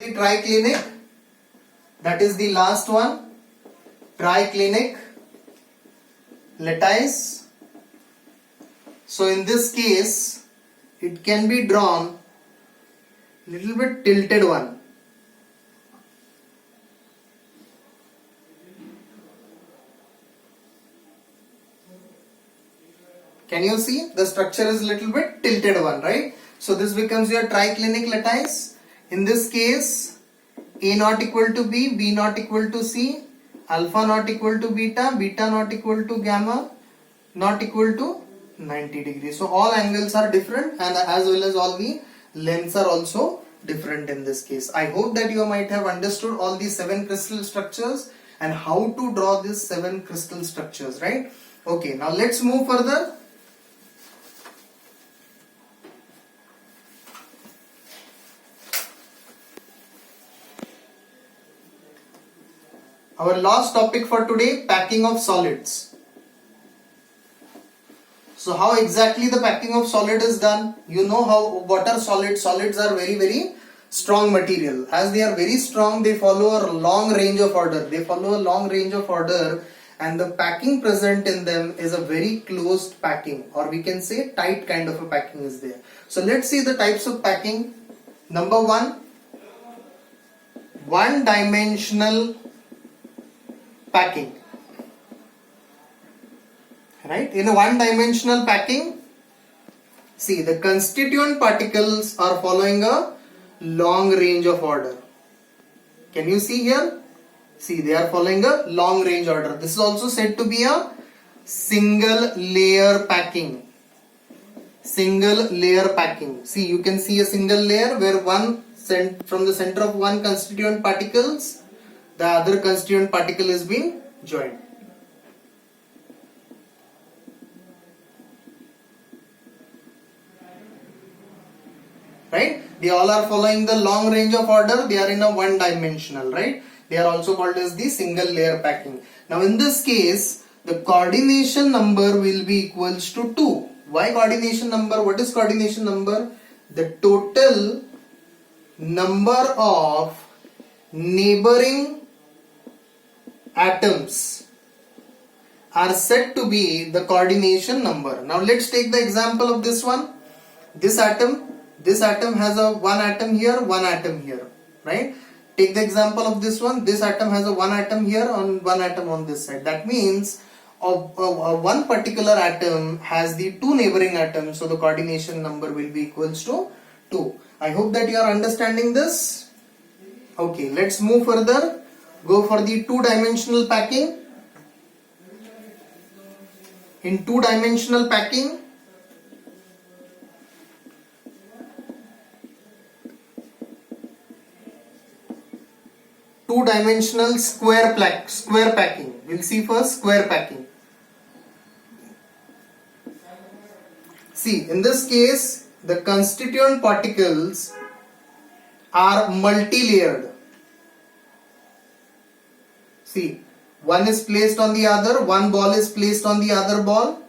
The triclinic, that is the last one, triclinic lattice. So in this case, it can be drawn little bit tilted one. Can you see? The structure is little bit tilted one, right? So this becomes your triclinic lattice. In this case, A not equal to B, B not equal to C, alpha not equal to beta, beta not equal to gamma, not equal to 90 degrees. So all angles are different, and as well as all the lengths are also different in this case. I hope that you might have understood all these 7 crystal structures and how to draw these 7 crystal structures, right? Okay, now let's move further. Our last topic for today, packing of solids. So how exactly the packing of solid is done? You know how what are solids? Solids are very strong material. As they are very strong, they follow a long range of order. And the packing present in them is a very closed packing, or we can say tight kind of a packing is there. So let's see the types of packing. Number 1, one-dimensional packing. Right? In a one-dimensional packing, see, the constituent particles are following a long range of order. Can you see here? See, they are following a long range order. This is also said to be a single layer packing. Single layer packing. See, you can see a single layer where from the center of one constituent particles, the other constituent particle is being joined. Right? They all are following the long range of order. They are in a one dimensional, right? They are also called as the single layer packing. Now in this case, the coordination number will be equals to 2. Why coordination number? What is coordination number? The total number of neighboring atoms are said to be the coordination number. Now let's take the example of this one. This atom has a one atom here, one atom here, right? Take the example of this one. This atom has a one atom here and one atom on this side. That means one particular atom has the 2 neighboring atoms, so the coordination number will be equals to 2. I hope that you are understanding this. Okay, let's move further. Go for the 2-dimensional packing. In 2-dimensional packing, two-dimensional square packing. We'll see first square packing. See, in this case, the constituent particles are multi-layered. See, one is placed on the other, one ball is placed on the other ball.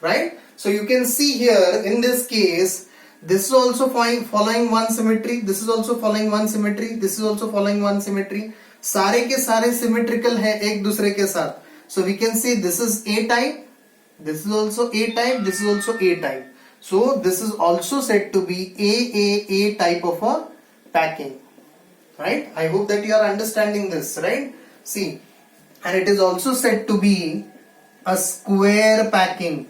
Right? So you can see here in this case, this is also following one symmetry, this is also following one symmetry, this is also following one symmetry. सारे के सारे symmetrical है एक दूसरे के साथ. So we can say this is A type, this is also A type, this is also A type. So this is also said to be A type of a packing. Right? I hope that you are understanding this, right? See, and it is also said to be a square packing.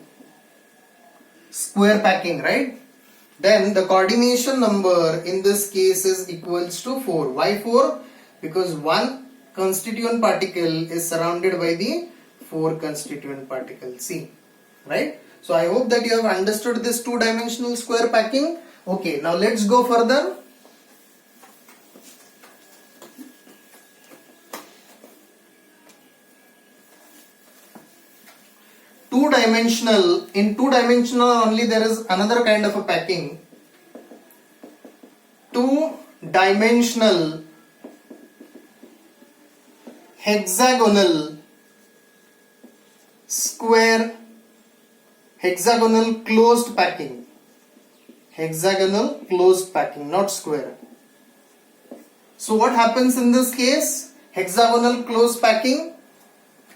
Square packing, right? Then the coordination number in this case is equals to 4. Why 4? Because one constituent particle is surrounded by the 4 constituent particles. See, right? So I hope that you have understood this 2-dimensional square packing. Okay, now let's go further. In two-dimensional only there is another kind of a packing. Two-dimensional hexagonal square, hexagonal closed packing. Hexagonal closed packing, not square. So what happens in this case? Hexagonal closed packing.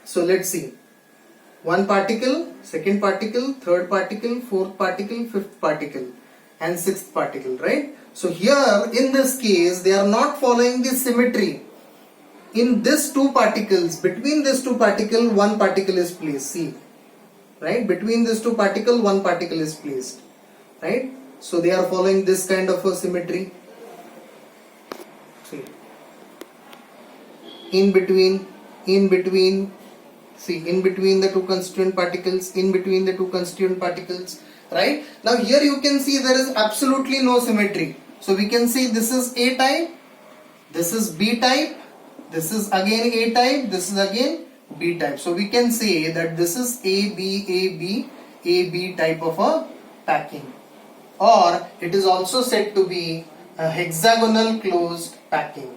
So let's see. One particle, second particle, third particle, fourth particle, fifth particle, and sixth particle, right? So here in this case they are not following the symmetry. In this two particles, between these two particles, one particle is placed. See, right? Between these two particles, one particle is placed, right? So they are following this kind of a symmetry. See, in between, see, in between the two constituent particles, right? Now here you can see there is absolutely no symmetry. So we can see this is A type, this is B type, this is again A type, this is again B type. So we can say that this is AB type of a packing, or it is also said to be a hexagonal closed packing.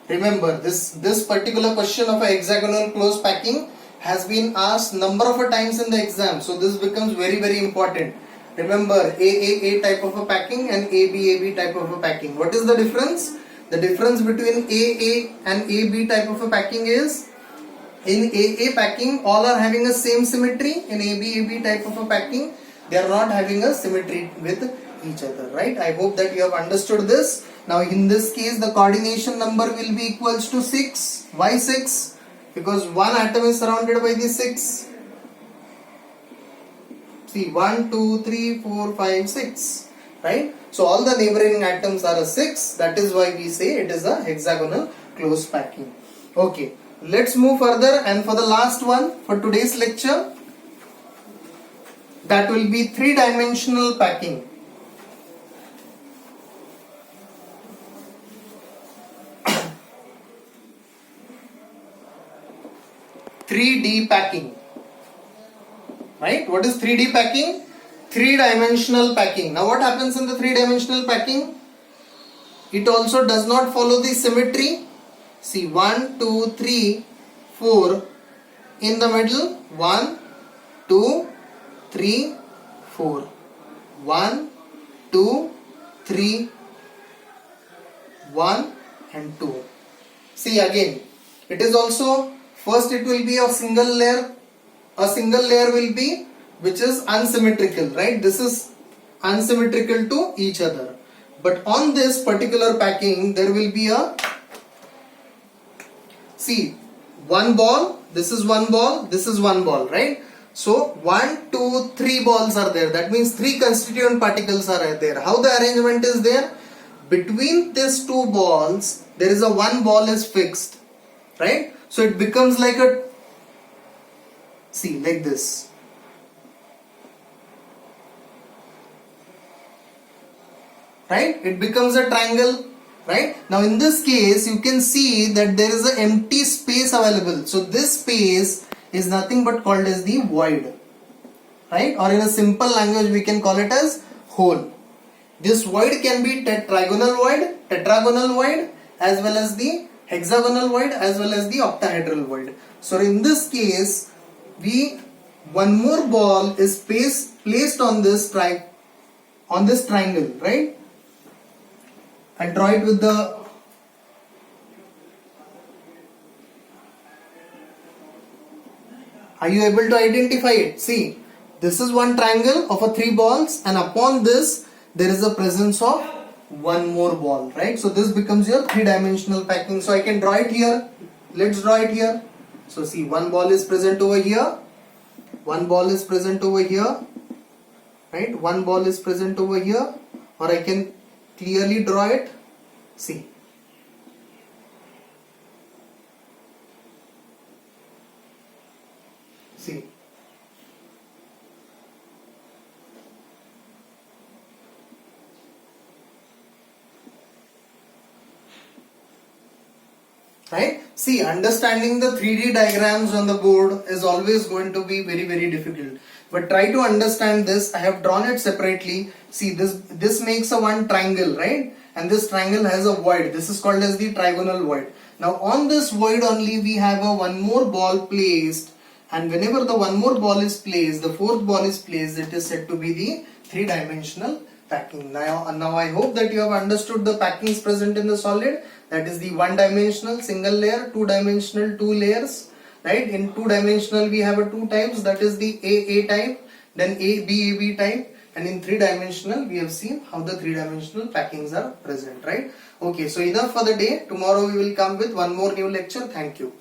Remember, this particular question of a hexagonal closed packing has been asked number of times in the exam, so this becomes very important. Remember, A type of a packing and AB type of a packing. What is the difference? The difference between AA and AB type of a packing is, in AA packing all are having a same symmetry. In AB type of a packing they are not having a symmetry with each other, right? I hope that you have understood this. Now in this case the coordination number will be equals to 6. Why 6? Because one atom is surrounded by the 6. See, 1, 2, 3, 4, 5, 6, right? So all the neighboring atoms are a 6. That is why we say it is a hexagonal closed packing. Okay, let's move further, and for the last one for today's lecture, that will be three-dimensional packing. (3D packing). Right? What is 3D packing? Three-dimensional packing. Now what happens in the three-dimensional packing? It also does not follow the symmetry. See, 1, 2, 3, 4. In the middle, 1, 2, 3, 4. 1, 2, 3, 1 and 2. See again, it is also, first it will be a single layer. A single layer will be which is unsymmetrical, right? This is unsymmetrical to each other. But on this particular packing, there will be a, see, one ball, this is one ball, this is one ball, right? So 1, 2, 3 balls are there. That means 3 constituent particles are there. How the arrangement is there? Between these 2 balls, there is a one ball is fixed, right? So it becomes like a, see, like this. Right? It becomes a triangle, right? Now in this case, you can see that there is an empty space available. So this space is nothing but called as the void, right? Or in a simple language, we can call it as hole. This void can be trigonal void, tetragonal void, as well as the hexagonal void, as well as the octahedral void. So in this case, one more ball is placed on this triangle, right? And draw it with the, are you able to identify it? See, this is one triangle of a 3 balls, and upon this there is a presence of one more ball, right? So this becomes your three-dimensional packing. So I can draw it here. Let's draw it here. So see, one ball is present over here, one ball is present over here, right? One ball is present over here, or I can clearly draw it. See, see, right? See, understanding the 3D diagrams on the board is always going to be very difficult. But try to understand this. I have drawn it separately. See, this makes a one triangle, right? And this triangle has a void. This is called as the trigonal void. Now on this void only we have a one more ball placed, and whenever the one more ball is placed, the fourth ball is placed, it is said to be the three-dimensional packing. Now I hope that you have understood the packings present in the solid. That is the one-dimensional single layer, two-dimensional two layers, right? In two-dimensional we have a two types, that is the A type, then AB type, and in three-dimensional we have seen how the three-dimensional packings are present, right? Okay, so enough for the day. Tomorrow we will come with one more new lecture. Thank you.